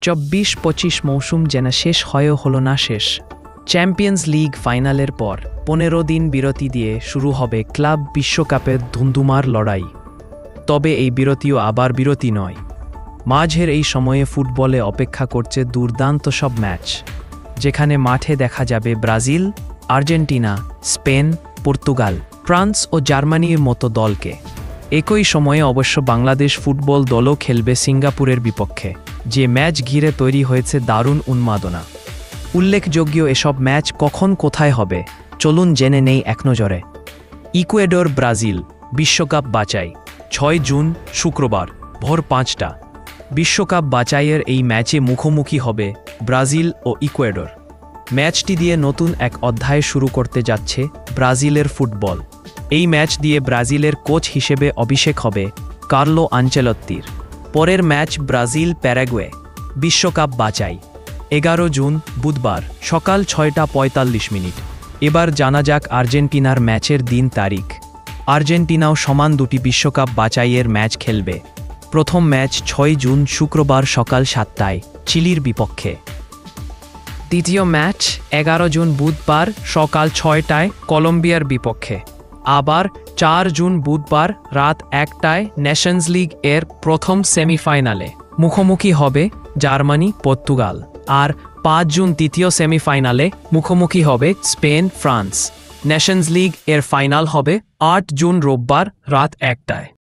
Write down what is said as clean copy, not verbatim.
24-25 মৌসুম যেন শেষ হয়েও হলো না শেষ। চ্যাম্পিয়ন্স লিগ ফাইনালের পর 15 দিন বিরতি দিয়ে শুরু হবে ক্লাব বিশ্বকাপের ধুন্ধুমার লড়াই। তবে এই বিরতিও আবার বিরতি নয়। মাঝের এই সময়ে ফুটবলে অপেক্ষা করছে দুর্দান্ত সব ম্যাচ, যেখানে মাঠে দেখা যাবে Brazil, Argentina, Spain, Portugal, France ও জার্মানির মতো দলকে। একই সময়ে অবশ্য বাংলাদেশ ফুটবল দলও খেলবে সিঙ্গাপুরের বিপক্ষে, যে ম্যাচ ঘিরে তৈরি হয়েছে দারুণ উন্মাদনা। উল্লেখযোগ্য এসব ম্যাচ কখন কোথায় হবে চলুন জেনে নেই এক নজরে। ইকুয়েডর ব্রাজিল বিশ্বকাপ বাছাই 6 জুন শুক্রবার ভোর 5টা। বিশ্বকাপ বাছাইয়ের এই ম্যাচে মুখোমুখি হবে ব্রাজিল ও ইকুয়েডর। ম্যাচটি দিয়ে নতুন এক অধ্যায় শুরু করতে যাচ্ছে ব্রাজিলের ফুটবল। এই ম্যাচ দিয়ে ব্রাজিলের কোচ হিসেবে অভিষেক হবে কার্লো আনচেলত্তির। পরের ম্যাচ ব্রাজিল প্যারাগুয়ে বিশ্বকাপ বাছাই 11 জুন বুধবার সকাল 6:45। এবার জানা যাক আর্জেন্টিনার ম্যাচের দিন তারিখ। আর্জেন্টিনাও সমান দুটি বিশ্বকাপ বাছাইয়ের ম্যাচ খেলবে। প্রথম ম্যাচ 6 জুন শুক্রবার সকাল 7টায় চিলির বিপক্ষে। দ্বিতীয় ম্যাচ 11 জুন বুধবার সকাল 6টায় কলম্বিয়ার বিপক্ষে। আবার 4 জুন বুধবার রাত 1টায় নেশনস লিগ এর প্রথম সেমিফাইনালে মুখোমুখি হবে জার্মানি পর্তুগাল। আর 5 জুন তৃতীয় সেমিফাইনালে মুখোমুখি হবে স্পেন ফ্রান্স। নেশনস লিগ এর ফাইনাল হবে 8 জুন রোববার রাত 1টায়।